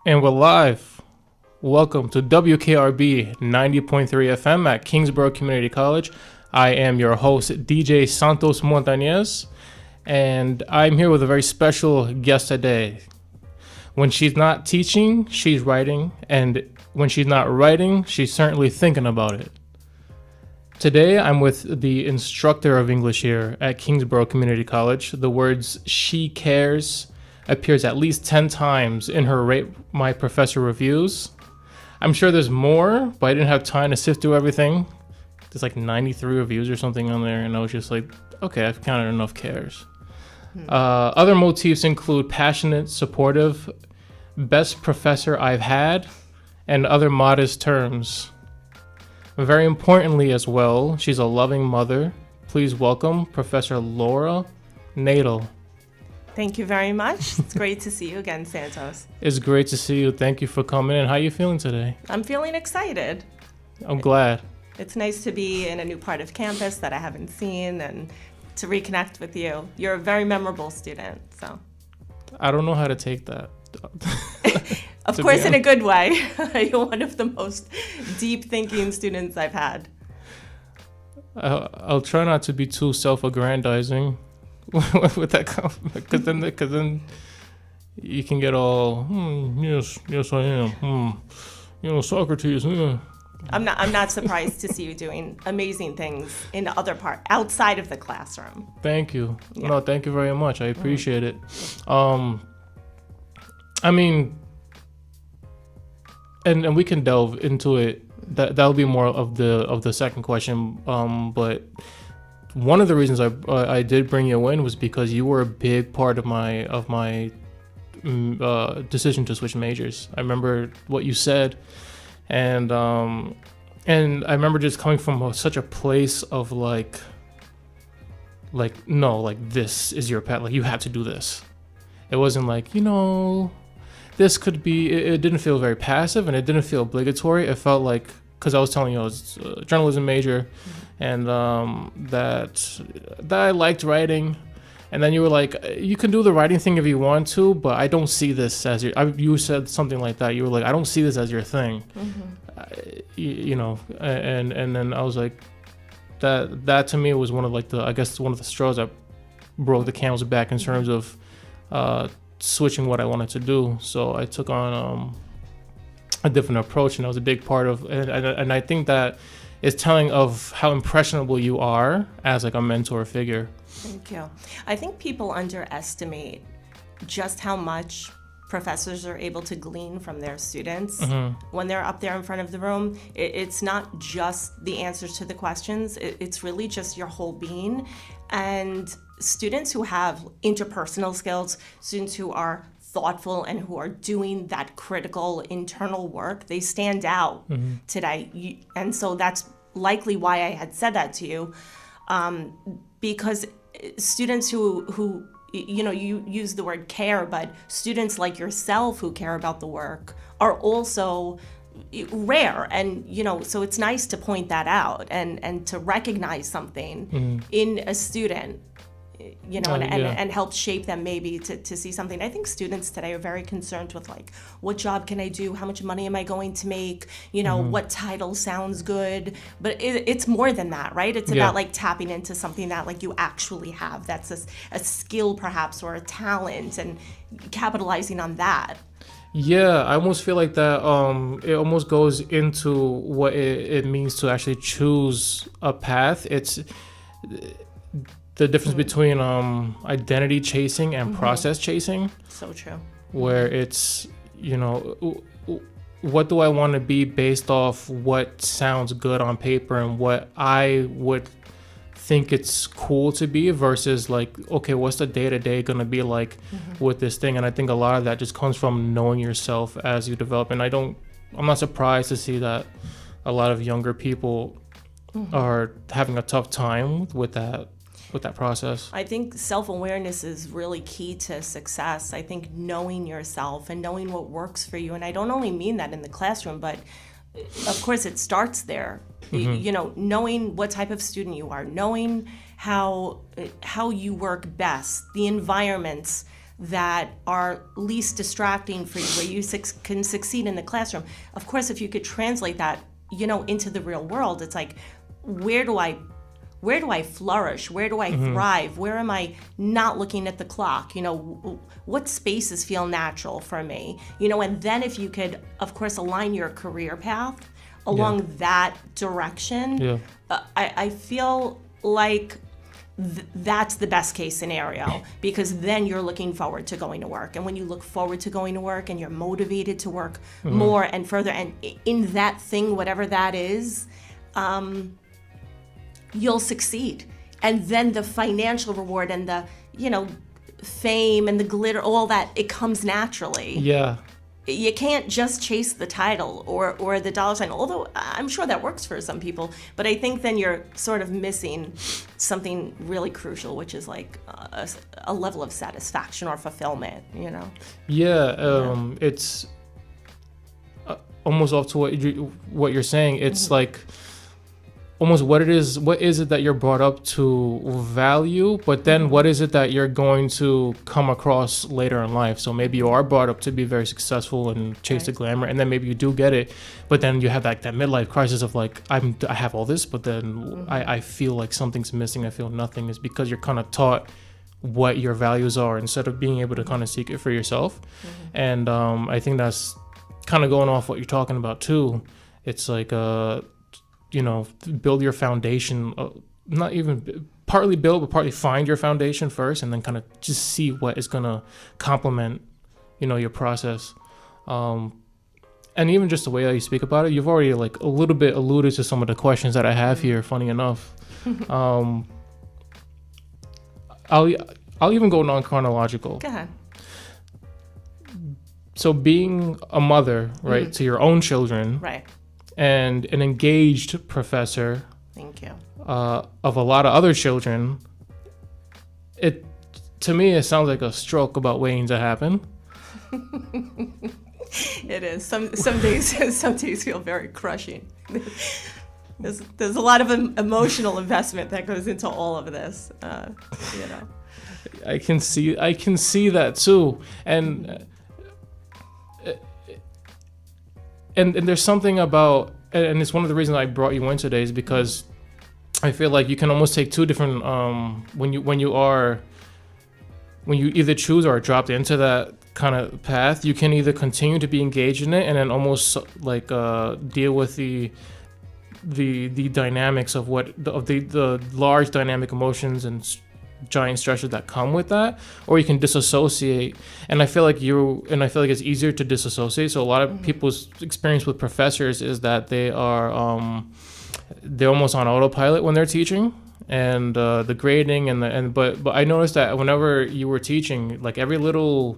And we're live. Welcome to WKRB 90.3 FM at Kingsborough Community College. I am your host, DJ Santos Montañez, and I'm here with a very special guest today. When she's not teaching, she's writing, and when she's not writing, she's certainly thinking about it. Today, I'm with the instructor of English here at Kingsborough Community College. The words "she cares" appears at least 10 times in her Rate My Professor reviews. I'm sure there's more, but I didn't have time to sift through everything. There's like 93 reviews or something on there, and I was just like, okay, I've counted enough cares. Other motifs include passionate, supportive, best professor I've had, and other modest terms. Very importantly as well, she's a loving mother. Please welcome Professor Laura Nadel. Thank you very much. It's great to see you again, Santos. It's great to see you. Thank you for coming in. How are you feeling today? I'm feeling excited. I'm glad. It's nice to be in a new part of campus that I haven't seen and to reconnect with you. You're a very memorable student, so. I don't know how to take that. Of course, in a good way. You're one of the most deep thinking students I've had. I'll try not to be too self-aggrandizing with that compliment, because then you can get all, yes, I am. Socrates. I'm not surprised to see you doing amazing things in other outside of the classroom. Thank you. Yeah. No, thank you very much. I appreciate it. I mean, and we can delve into it. That'll be more of the second question. But one of the reasons I did bring you in was because you were a big part of my decision to switch majors. I remember what you said, and I remember just coming from such a place of like no, like this is your path. Like you have to do this. It wasn't like, this could be. It didn't feel very passive, and it didn't feel obligatory. It felt like, because I was telling you I was a journalism major, and that I liked writing, and then you were like, you can do the writing thing if you want to, but I don't see this as your. You said something like that. You were like, I don't see this as your thing, and then I was like, that to me was one of the straws that broke the camel's back in terms of switching what I wanted to do. So I took on a different approach, and that was a big part of it. And I think that is telling of how impressionable you are as like a mentor figure. Thank you. I think people underestimate just how much professors are able to glean from their students when they're up there in front of the room. It's not just the answers to the questions. It's really just your whole being. And students who have interpersonal skills, students who are thoughtful and who are doing that critical internal work, they stand out today. And so that's likely why I had said that to you, because students who you use the word care, but students like yourself who care about the work are also rare. And, so it's nice to point that out and to recognize something in a student, and help shape them maybe to see something. I think students today are very concerned with like, what job can I do? How much money am I going to make? What title sounds good? But it's more than that, right? It's about like tapping into something that like you actually have. That's a skill perhaps, or a talent, and capitalizing on that. Yeah, I almost feel like that it almost goes into what it means to actually choose a path. It's the difference between identity chasing and process chasing. So true. Where it's, what do I want to be based off what sounds good on paper and what I would think it's cool to be, versus like, okay, what's the day-to-day going to be like with this thing? And I think a lot of that just comes from knowing yourself as you develop. And I'm not surprised to see that a lot of younger people are having a tough time with that process. I think self-awareness is really key to success. I think knowing yourself and knowing what works for you, and I don't only mean that in the classroom, but of course it starts there. Knowing what type of student you are, knowing how you work best, the environments that are least distracting for you, where you can succeed in the classroom. Of course, if you could translate that, into the real world, it's like, where do I flourish? Where do I thrive? Where am I not looking at the clock? What spaces feel natural for me? And then if you could, of course, align your career path along that direction, I feel like that's the best case scenario, because then you're looking forward to going to work. And when you look forward to going to work and you're motivated to work more and further, and in that thing, whatever that is, you'll succeed. And then the financial reward and the, fame and the glitter, all that, it comes naturally. Yeah. You can't just chase the title or the dollar sign, although I'm sure that works for some people. But I think then you're sort of missing something really crucial, which is like a level of satisfaction or fulfillment, Yeah, it's almost off to what you're saying. It's like almost what is it that you're brought up to value, but then what is it that you're going to come across later in life? So maybe you are brought up to be very successful and chase the glamour, and then maybe you do get it, but then you have that midlife crisis of like, I have all this, but then I feel like something's missing. I feel nothing. Is because you're kind of taught what your values are instead of being able to kind of seek it for yourself. And I think that's kind of going off what you're talking about too. It's like build your foundation, not even partly build, but partly find your foundation first, and then kind of just see what is going to complement, your process. And even just the way that you speak about it, you've already like a little bit alluded to some of the questions that I have here, funny enough. I'll even go non-chronological. Go ahead. So being a mother, right, to your own children. Right. And an engaged professor, thank you, of a lot of other children, to me it sounds like a stroke about waiting to happen. It is. Some days feel very crushing. There's a lot of emotional investment that goes into all of this. I can see that too, and there's something about, and it's one of the reasons I brought you in today, is because I feel like you can almost take two different when you either choose or are dropped into that kind of path, you can either continue to be engaged in it and then almost like deal with the dynamics of the large dynamic emotions and giant stressors that come with that, or you can disassociate. And I feel like it's easier to disassociate. So a lot of people's experience with professors is that they're almost on autopilot when they're teaching, and the grading but I noticed that whenever you were teaching, like every little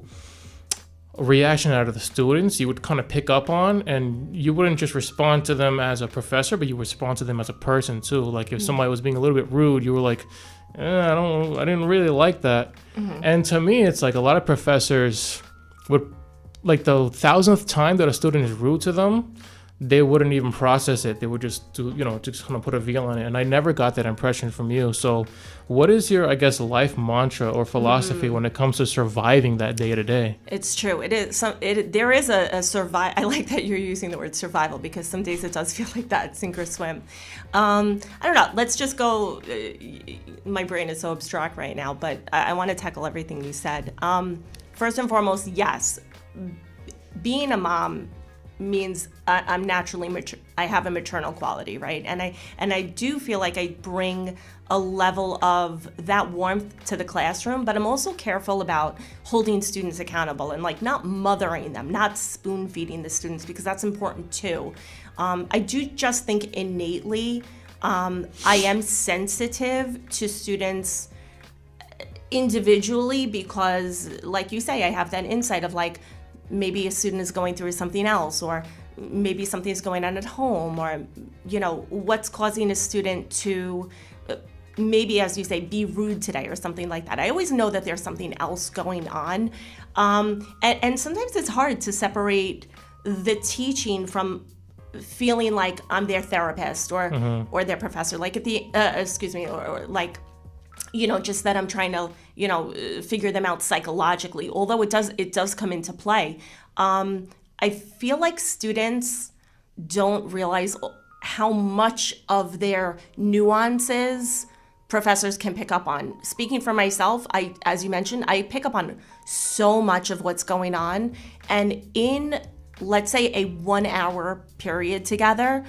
reaction out of the students you would kind of pick up on, and you wouldn't just respond to them as a professor, but you would respond to them as a person too. Like if somebody was being a little bit rude, you were like, I didn't really like that. And to me, it's like a lot of professors would, like the 1,000th time that a student is rude to them, they wouldn't even process it. They would just just kind of put a veil on it. And I never got that impression from you. So what is your, I guess, life mantra or philosophy when it comes to surviving that day to day? It's true. It is. There is a survival. I like that you're using the word survival, because some days it does feel like that, sink or swim. I don't know. Let's just go. My brain is so abstract right now, but I want to tackle everything you said. First and foremost, yes, being a mom means I'm naturally mature. I have a maternal quality, right? And I do feel like I bring a level of that warmth to the classroom, but I'm also careful about holding students accountable and like not mothering them, not spoon feeding the students, because that's important too. I do just think innately I am sensitive to students individually, because like you say, I have that insight of like, maybe a student is going through something else, or maybe something's going on at home, or what's causing a student to maybe, as you say, be rude today or something like that. I always know that there's something else going on, and sometimes it's hard to separate the teaching from feeling like I'm their therapist or their professor. Like at the or like just that I'm trying to, figure them out psychologically, although it does come into play. I feel like students don't realize how much of their nuances professors can pick up on. Speaking for myself, as you mentioned, I pick up on so much of what's going on. And in, let's say, a 1 hour period together,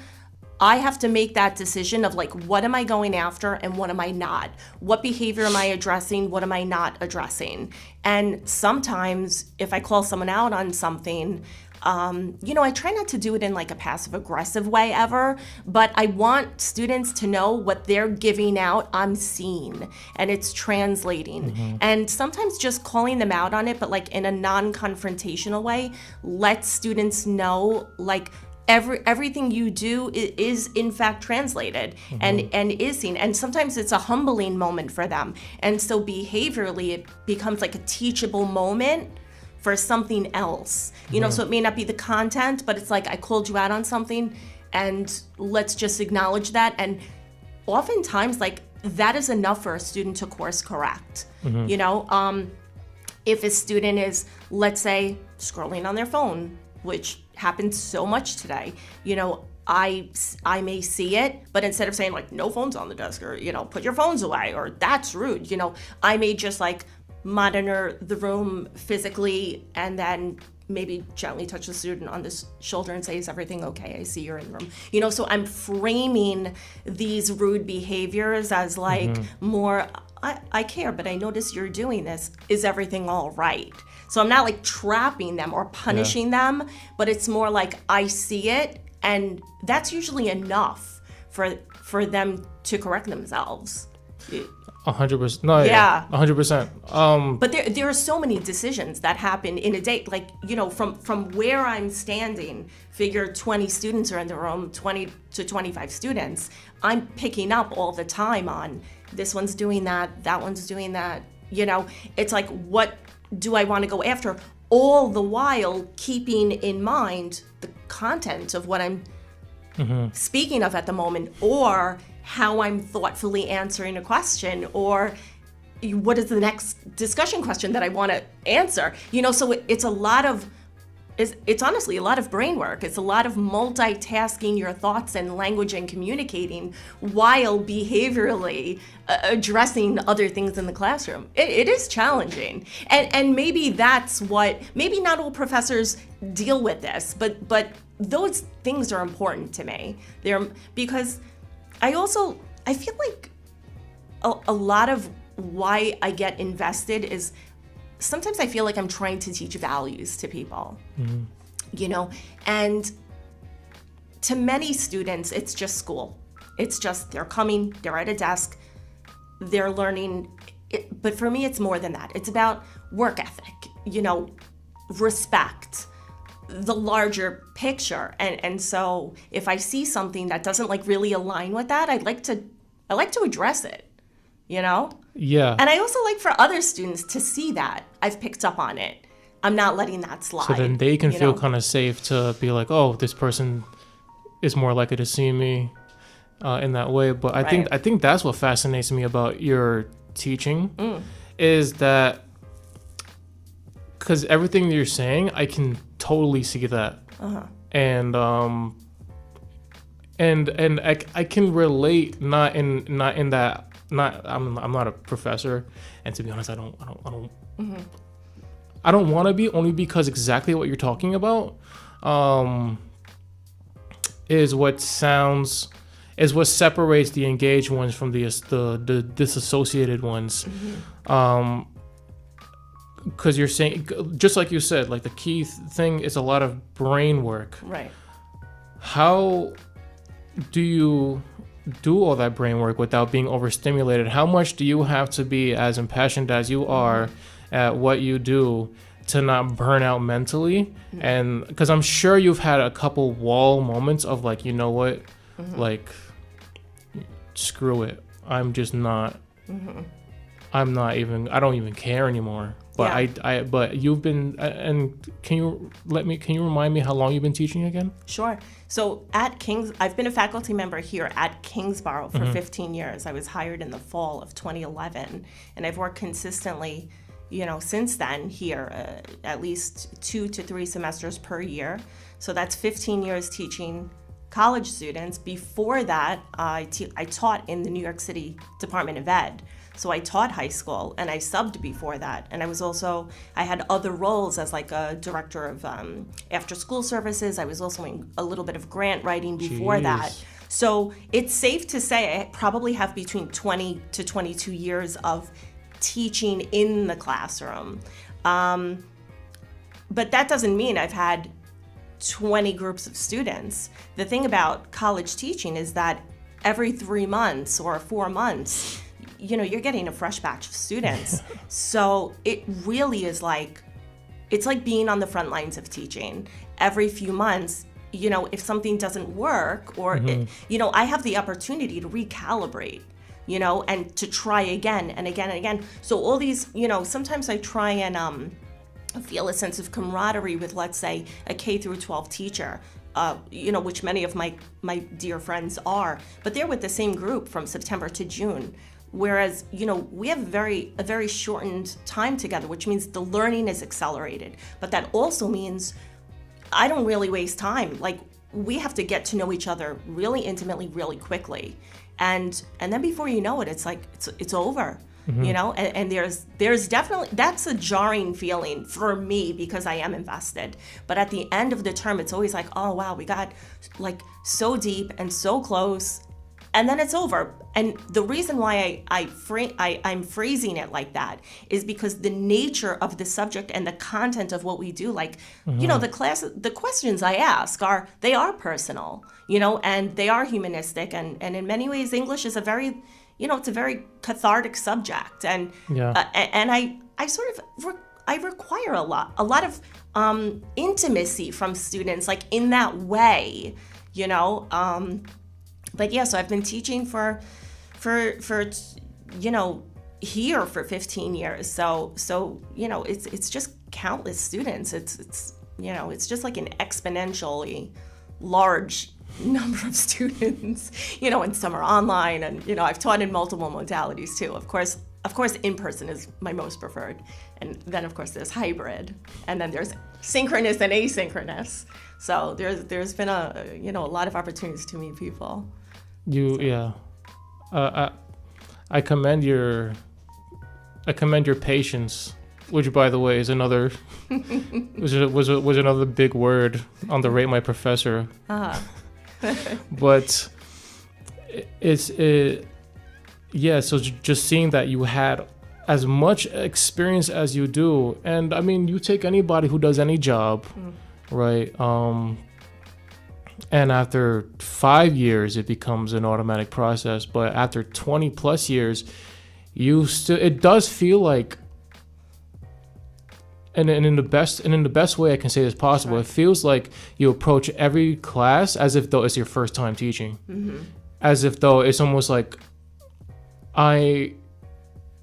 I have to make that decision of like, what am I going after and what am I not? What behavior am I addressing? What am I not addressing? And sometimes if I call someone out on something, I try not to do it in like a passive aggressive way ever, but I want students to know what they're giving out, I'm seeing, and it's translating. And sometimes just calling them out on it, but like in a non-confrontational way, let students know like, everything you do is in fact translated and is seen. And sometimes it's a humbling moment for them. And so behaviorally, it becomes like a teachable moment for something else. So it may not be the content, but it's like I called you out on something and let's just acknowledge that. And oftentimes like that is enough for a student to course correct. If a student is, let's say, scrolling on their phone, which happens so much today, I may see it, but instead of saying like, no phones on the desk, or, put your phones away, or that's rude, I may just like monitor the room physically and then maybe gently touch the student on the shoulder and say, is everything okay? I see you're in the room. So I'm framing these rude behaviors as like more, I care, but I notice you're doing this. Is everything all right? So I'm not like trapping them or punishing them, but it's more like I see it, and that's usually enough for them to correct themselves. 100%. No, yeah, 100%. But there are so many decisions that happen in a day. Like, from where I'm standing, figure 20 students are in the room, 20 to 25 students. I'm picking up all the time on this one's doing that one's doing that. It's like, what do I want to go after? All the while keeping in mind the content of what I'm speaking of at the moment, or how I'm thoughtfully answering a question, or what is the next discussion question that I want to answer. So it's a lot of, it's honestly a lot of brain work. It's a lot of multitasking your thoughts and language and communicating while behaviorally addressing other things in the classroom. It is challenging. And maybe that's maybe not all professors deal with this, but those things are important to me. Because I feel like a lot of why I get invested is sometimes I feel like I'm trying to teach values to people, and to many students, it's just school. It's just they're coming, they're at a desk, they're learning. But for me, it's more than that. It's about work ethic, respect, the larger picture. And so if I see something that doesn't like really align with that, I like to address it, Yeah. And I also like for other students to see that I've picked up on it. I'm not letting that slide. So then they can feel kind of safe to be like, oh, this person is more likely to see me in that way. But I think that's what fascinates me about your teaching is that, because everything you're saying, I can totally see that, and I can relate. Not in that. I'm not a professor, and to be honest, I don't want to be, only because exactly what you're talking about is what separates the engaged ones from the disassociated ones. Because you're saying, just like you said, like the key thing is a lot of brain work. Right. How do you do all that brain work without being overstimulated? How much do you have to be as impassioned as you are at what you do to not burn out mentally? And because I'm sure you've had a couple wall moments of like, you know what, like, screw it. I'm just not, I don't even care anymore. But Yeah. but you've been, and can you remind me how long you've been teaching again? Sure. So at King's, I've been a faculty member here at Kingsborough for 15 years. I was hired in the fall of 2011, and I've worked consistently, since then here, at least 2 to 3 semesters per year. So that's 15 years teaching college students. Before that, I taught in the New York City Department of Ed. So I taught high school, and I subbed before that. And I had other roles as like a director of after school services. I was also in a little bit of grant writing before that. So it's safe to say I probably have between 20 to 22 years of teaching in the classroom. But that doesn't mean I've had 20 groups of students. The thing about college teaching is that every 3 months or 4 months, you're getting a fresh batch of students. So it really is it's like being on the front lines of teaching. Every few months, if something doesn't work or, I have the opportunity to recalibrate, and to try again and again and again. So all these, sometimes I try and feel a sense of camaraderie with, let's say, a K through 12 teacher, which many of my dear friends are, but they're with the same group from September to June. Whereas, we have a very shortened time together, which means the learning is accelerated. But that also means I don't really waste time. Like, we have to get to know each other really intimately, really quickly. And then before you know it, it's like, it's over, and there's definitely, that's a jarring feeling for me because I am invested. But at the end of the term, it's always like, oh, wow, we got like so deep and so close. And then it's over. And the reason why I'm phrasing it like that is because the nature of the subject and the content of what we do, the questions I ask are personal, and they are humanistic. And in many ways, English is a very cathartic subject. And and I sort of I require a lot of intimacy from students, like in that way, But yeah, so I've been teaching for here for 15 years. So it's just countless students. It's just like an exponentially large number of students, and some are online, and I've taught in multiple modalities too. Of course, in person is my most preferred, and then of course there's hybrid, and then there's synchronous and asynchronous. So there's been a lot of opportunities to meet people. I commend your patience, which, by the way, is another was another big word on the Rate My Professor. But so just seeing that you had as much experience as you do, and I mean, you take anybody who does any job, right? And after 5 years, it becomes an automatic process. But after 20 plus years, it does feel like, and in the best way I can say this possible, It feels like you approach every class as if though it's your first time teaching, as if though it's almost like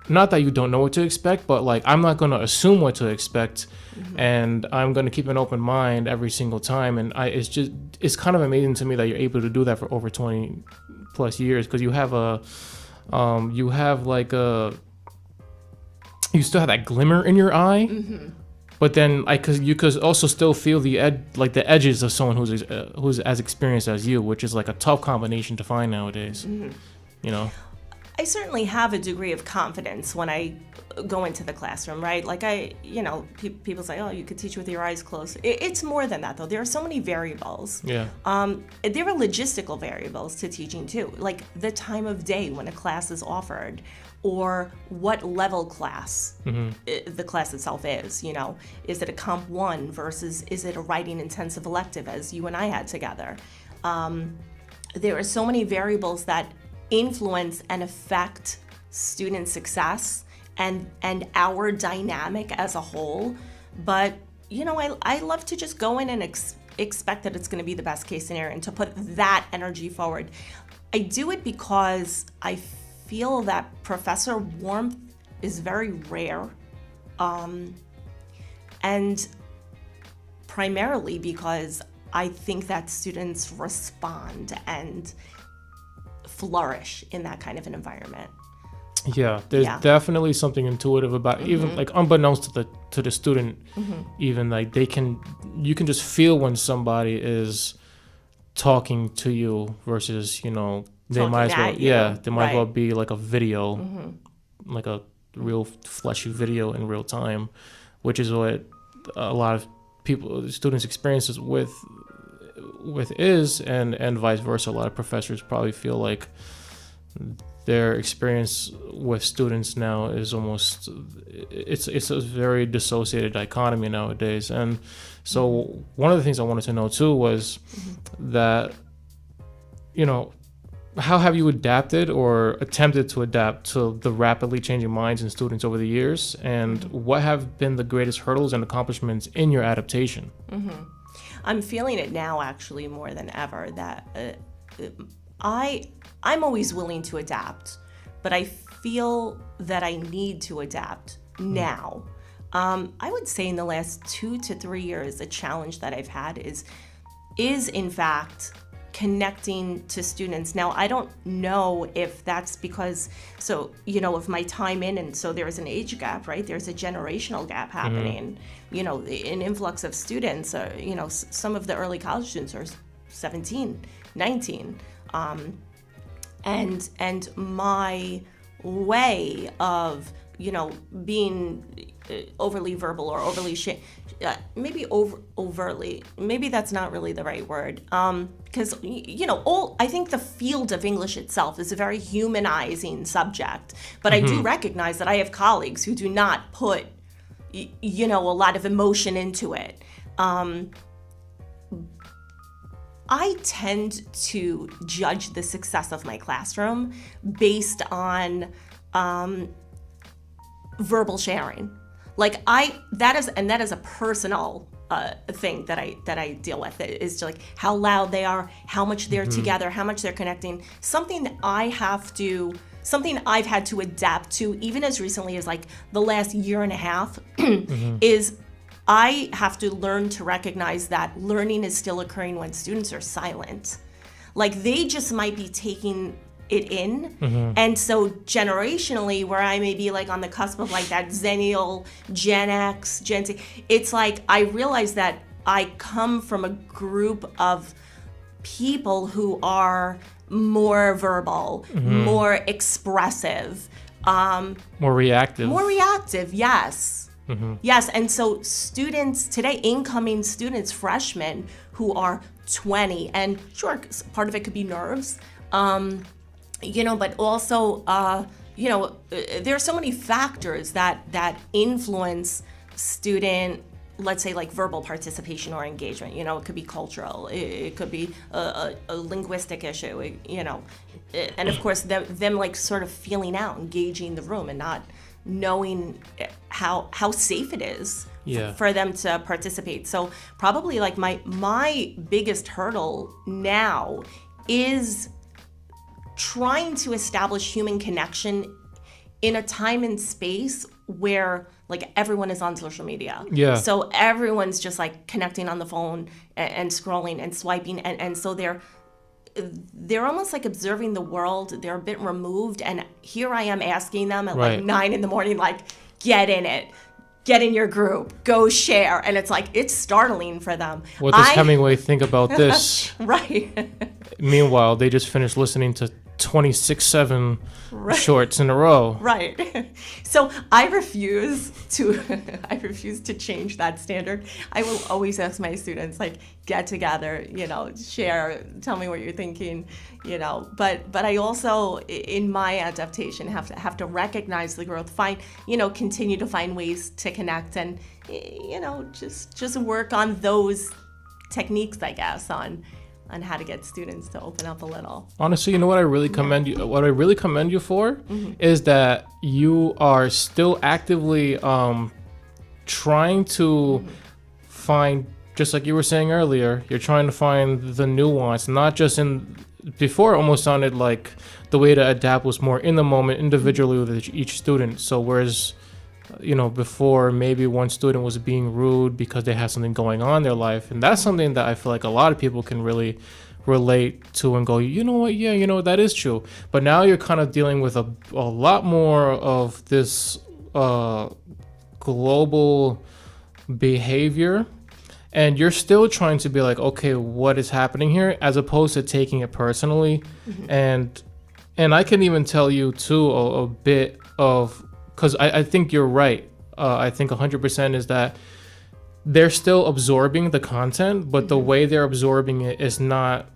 not that you don't know what to expect, but like I'm not going to assume what to expect, and I'm going to keep an open mind every single time. And it's kind of amazing to me that you're able to do that for over 20 plus years, because you still have that glimmer in your eye, but then you could also still feel the edges of someone who's as experienced as you, which is like a tough combination to find nowadays. I certainly have a degree of confidence when I go into the classroom, right? Like people say, oh, you could teach with your eyes closed. It's more than that, though. There are so many variables. Yeah. There are logistical variables to teaching, too, like the time of day when a class is offered, or what level class the class itself is. Is it a Comp 1 versus is it a writing intensive elective, as you and I had together? There are so many variables that influence and affect student success and our dynamic as a whole. But I love to just go in and expect that it's going to be the best case scenario and to put that energy forward. I do it because I feel that professor warmth is very rare And primarily because I think that students respond and flourish in that kind of an environment. Yeah, there's definitely something intuitive about it, even like unbeknownst to the student, even like you can just feel when somebody is talking to you versus, you know, they might as well be like a video, like a real fleshy video in real time, which is what a lot of students experiences with is, and vice versa. A lot of professors probably feel like their experience with students now is almost it's a very dissociated dichotomy nowadays. And so one of the things I wanted to know too was that, you know, how have you adapted or attempted to adapt to the rapidly changing minds in students over the years, and what have been the greatest hurdles and accomplishments in your adaptation? I'm feeling it now actually more than ever that I'm always willing to adapt, but I feel that I need to adapt now. I would say in the last 2 to 3 years, a challenge that I've had is in fact connecting to students. Now, I don't know if that's because, so, you know, of my time in, and so there's an age gap, right? There's a generational gap happening, you know, an influx of students, you know, some of the early college students are 17, 19. And my way of, you know, being overly verbal or overly overtly, maybe that's not really the right word, because you know, I think the field of English itself is a very humanizing subject, but I do recognize that I have colleagues who do not put, you know, a lot of emotion into it. I tend to judge the success of my classroom based on verbal sharing. Like that is a personal thing that I deal with. It is like how loud they are, how much they're together, how much they're connecting. Something I've had to adapt to even as recently as like the last year and a half is I have to learn to recognize that learning is still occurring when students are silent. Like they just might be taking it in. And so generationally, where I may be like on the cusp of like that Zennial, Gen X, Gen Z, it's like I realize that I come from a group of people who are more verbal, more expressive, more reactive. Yes. Yes, and so students today, incoming students, freshmen who are 20, and sure, part of it could be nerves, you know, but also, you know, there are so many factors that influence student, let's say like verbal participation or engagement. You know, it could be cultural, it could be a linguistic issue, you know, and of course them like sort of feeling out, engaging the room and not knowing how safe it is for them to participate. So probably like my biggest hurdle now is trying to establish human connection in a time and space where like everyone is on social media. So everyone's just like connecting on the phone and scrolling and swiping, and so they're almost like observing the world. They're a bit removed, and here I am asking them at like 9 in the morning, like, get in it, get in your group, go share. And it's like, it's startling for them. What does Hemingway think about this? Right. Meanwhile, they just finished listening to 26/7 shorts in a row. Right. So I refuse to change that standard. I will always ask my students, like, get together, you know, share, tell me what you're thinking, you know. But I also, in my adaptation, have to recognize the growth, continue to find ways to connect, and, you know, just work on those techniques, I guess, on how to get students to open up a little. Honestly, you know what I really commend you? What I really commend you for is that you are still actively trying to find, just like you were saying earlier, you're trying to find the nuance, not just in. Before, it almost sounded like the way to adapt was more in the moment, individually with each student. So whereas before maybe one student was being rude because they had something going on in their life. And that's something that I feel like a lot of people can really relate to and go, you know what, yeah, that is true. But now you're kind of dealing with a lot more of this global behavior, and you're still trying to be like, okay, what is happening here, as opposed to taking it personally. And I can even tell you too a bit of, because I think you're right. I think 100% is that they're still absorbing the content, but the way they're absorbing it is not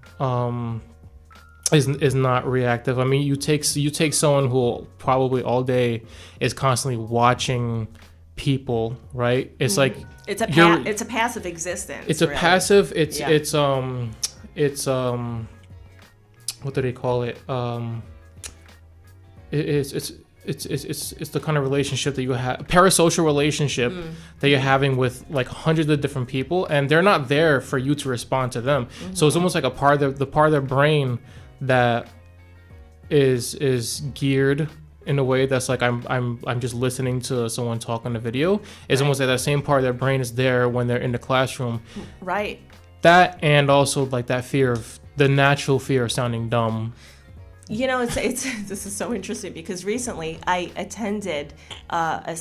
is not reactive. I mean, you take someone who probably all day is constantly watching people, right? It's like it's a passive existence. It's really a passive. It's what do they call it? It's the kind of relationship that you have, parasocial relationship that you're having with like hundreds of different people, and they're not there for you to respond to them. So it's almost like a part of the part of their brain that is geared in a way that's like I'm just listening to someone talk on the video. It's almost like that same part of their brain is there when they're in the classroom. Right. That, and also like that fear of the natural fear of sounding dumb. It's this is so interesting because recently I attended a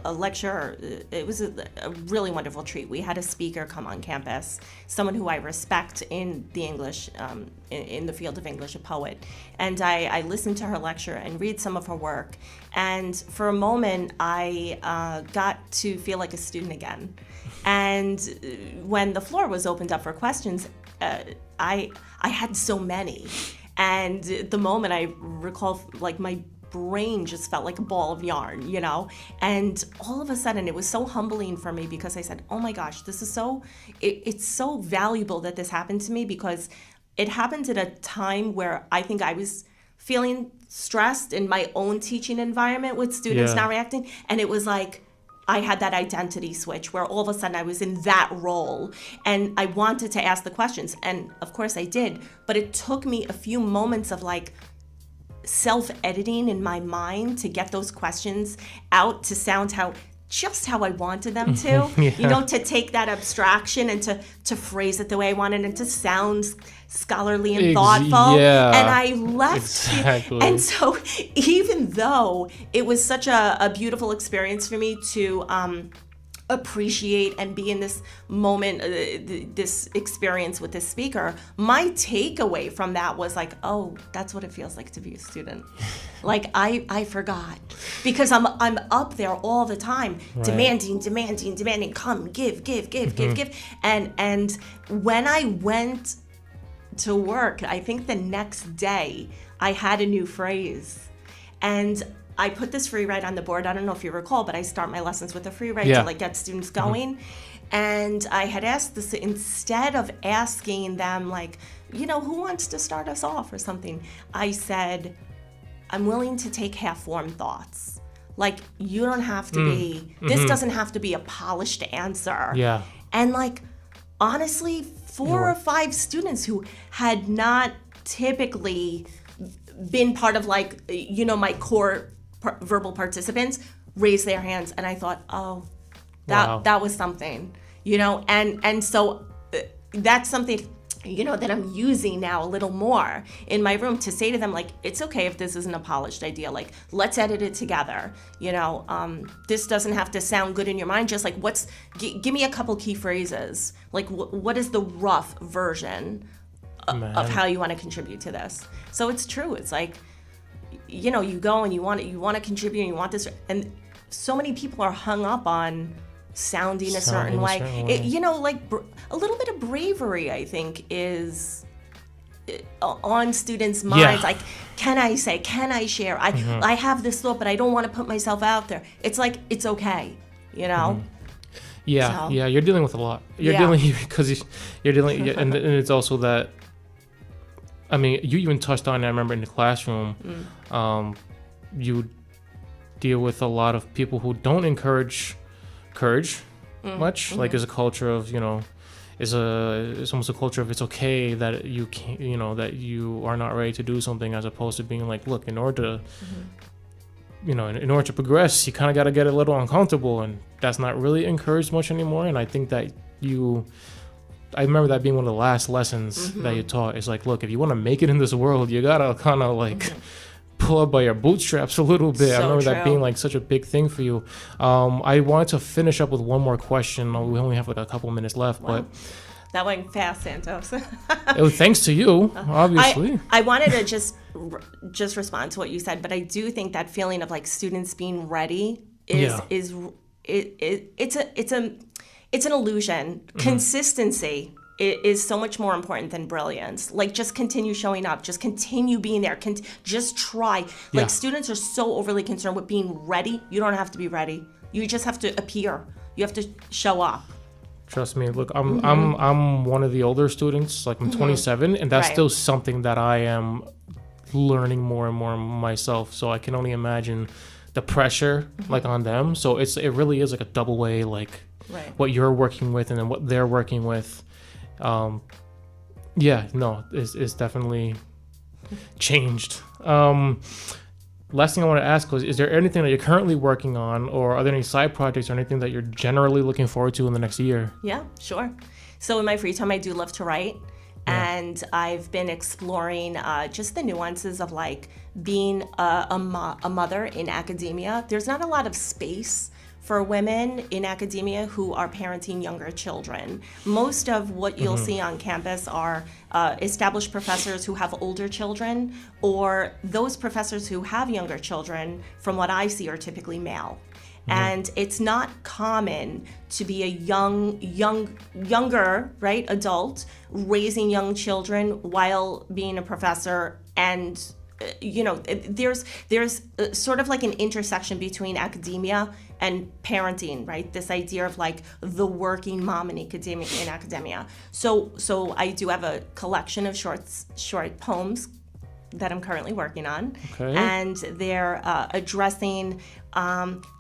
lecture. It was a really wonderful treat. We had a speaker come on campus, someone who I respect in the English, in the field of English, a poet. And I listened to her lecture and read some of her work. And for a moment, I got to feel like a student again. And when the floor was opened up for questions, I had so many. And the moment I recall, like, my brain just felt like a ball of yarn, and all of a sudden it was so humbling for me because I said, oh my gosh, this is it's so valuable that this happened to me, because it happened at a time where I think I was feeling stressed in my own teaching environment with students not reacting. And it was like, I had that identity switch where all of a sudden I was in that role and I wanted to ask the questions. And of course I did, but it took me a few moments of like self-editing in my mind to get those questions out to sound just how I wanted them to, to take that abstraction and to phrase it the way I wanted it to sound scholarly and thoughtful. Yeah, and I left. Exactly. And so even though it was such a beautiful experience for me to appreciate and be in this moment, this experience with this speaker, my takeaway from that was like, oh, that's what it feels like to be a student. Like I forgot, because I'm up there all the time, right. demanding, come, give. And when I went to work, I think the next day I had a new phrase, and I put this free write on the board. I don't know if you recall, but I start my lessons with a free write to like get students going. And I had asked this, instead of asking them like, who wants to start us off or something, I said, I'm willing to take half-formed thoughts. Like, you don't have to be, this doesn't have to be a polished answer. Yeah. And like, honestly, 4 or 5 students who had not typically been part of like, my core verbal participants raised their hands, and I thought, oh, that was something, and so that's something, that I'm using now a little more in my room to say to them, like, it's okay if this isn't a polished idea, like, let's edit it together, this doesn't have to sound good in your mind, just like, give me a couple key phrases, like, what is the rough version of how you want to contribute to this. So it's true, it's like, you go and you want to contribute and you want this, and so many people are hung up on sounding a certain way. Like a little bit of bravery, I think, is on students' minds. Like, can I share? I have this thought, but I don't want to put myself out there. It's like, it's okay, Yeah, you're dealing with a lot. You're dealing and it's also that. I mean, you even touched on it, I remember in the classroom, you deal with a lot of people who don't encourage courage much. Like, there's a culture of, it's almost a culture of it's okay that you can't, that you are not ready to do something, as opposed to being like, look, in order to in order to progress, you kind of got to get a little uncomfortable, and that's not really encouraged much anymore. And I think that I remember that being one of the last lessons that you taught. Is like, look, if you want to make it in this world, you gotta kind of like pull up by your bootstraps a little bit. I remember that being like such a big thing for you. I wanted to finish up with one more question. We only have like a couple minutes left, but that went fast, Santos. Thanks to you, obviously. I wanted to just respond to what you said, but I do think that feeling of like students being ready it's an illusion. Consistency is so much more important than brilliance. Like, just continue showing up, just continue being there, just try. Like, students are so overly concerned with being ready. You don't have to be ready. You just have to appear. You have to show up. Trust me. Look, I'm one of the older students. Like, I'm 27, and that's still something that I am learning more and more myself. So I can only imagine the pressure like on them. So it really is like a double way, like what you're working with and then what they're working with. It's definitely changed. Last thing I want to ask was, is there anything that you're currently working on, or are there any side projects or anything that you're generally looking forward to in the next year? Yeah, sure. So in my free time, I do love to write. And I've been exploring just the nuances of like being a mother in academia. There's not a lot of space for women in academia who are parenting younger children. Most of what you'll see on campus are established professors who have older children, or those professors who have younger children, from what I see, are typically male. And it's not common to be a younger, right, adult raising young children while being a professor. And there's sort of like an intersection between academia and parenting, right? This idea of like the working mom in academia. So I do have a collection of short poems that I'm currently working on, and they're addressing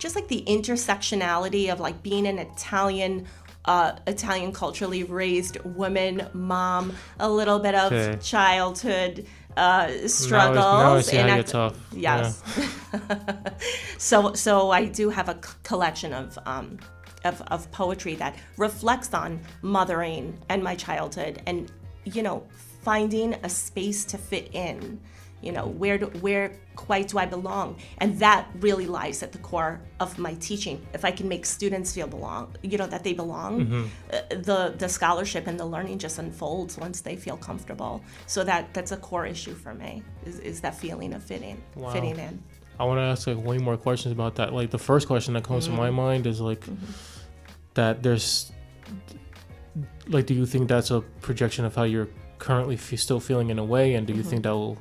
just like the intersectionality of like being an Italian culturally raised woman, mom, a little bit of childhood struggles. Now I see how you're tough. Yes. Yeah. So I do have a collection of poetry that reflects on mothering and my childhood, and finding a space to fit in. Where quite do I belong? And that really lies at the core of my teaching. If I can make students feel that they belong, the scholarship and the learning just unfolds once they feel comfortable. So that's a core issue for me, is that feeling of fitting in. I want to ask like way more questions about that. Like the first question that comes to my mind is like that there's like, do you think that's a projection of how you're currently still feeling in a way, and do you think that will,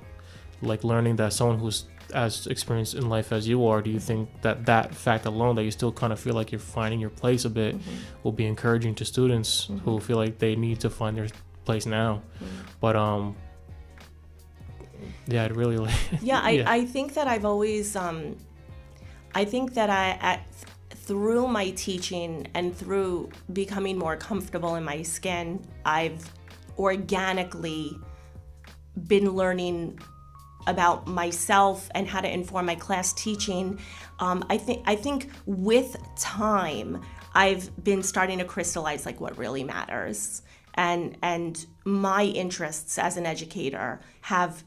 like, learning that someone who's as experienced in life as you are, do you think that fact alone, that you still kind of feel like you're finding your place a bit, will be encouraging to students who feel like they need to find their place now? But I'd really like I think that I've always through my teaching and through becoming more comfortable in my skin, I've organically been learning about myself and how to inform my class teaching. I think with time, I've been starting to crystallize like what really matters, and my interests as an educator have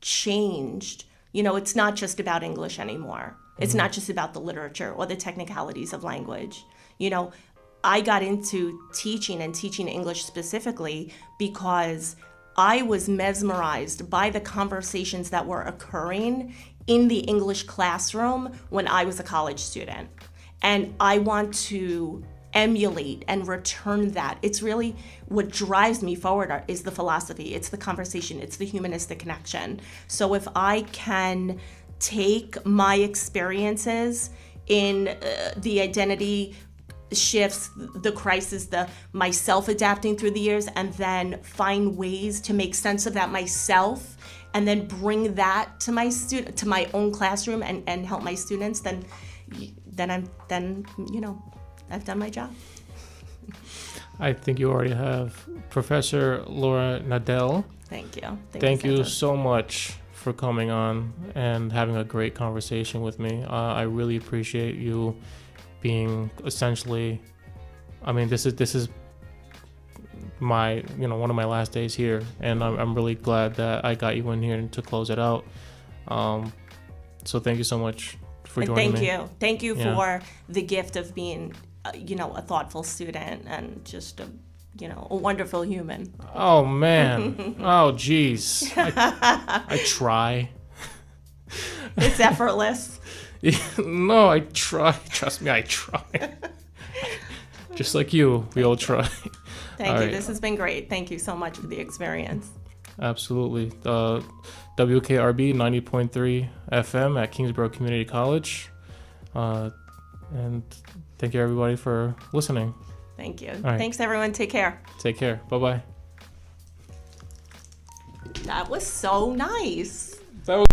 changed. It's not just about English anymore. It's not just about the literature or the technicalities of language. I got into teaching English specifically because I was mesmerized by the conversations that were occurring in the English classroom when I was a college student. And I want to emulate and return that. It's really what drives me forward is the philosophy, it's the conversation, it's the humanistic connection. So if I can take my experiences in the identity shifts, the crisis, myself adapting through the years, and then find ways to make sense of that myself, and then bring that to my own classroom and help my students, then I've done my job. I think you already have. Professor Laura Nadel, Thank you. Thank you so much for coming on and having a great conversation with me. I really appreciate you being essentially, I mean, this is my, one of my last days here, and I'm really glad that I got you in here to close it out. So thank you so much for joining me. Thank you for the gift of being, a thoughtful student and just a wonderful human. Oh man. Oh geez. I try. It's effortless. No, I try. Trust me, I try. Just like you, we all try. Thank you. Right. This has been great. Thank you so much for the experience. Absolutely. WKRB 90.3 FM at Kingsborough Community College. And thank you, everybody, for listening. Thank you. Right. Thanks, everyone. Take care. Take care. Bye-bye. That was so nice. That was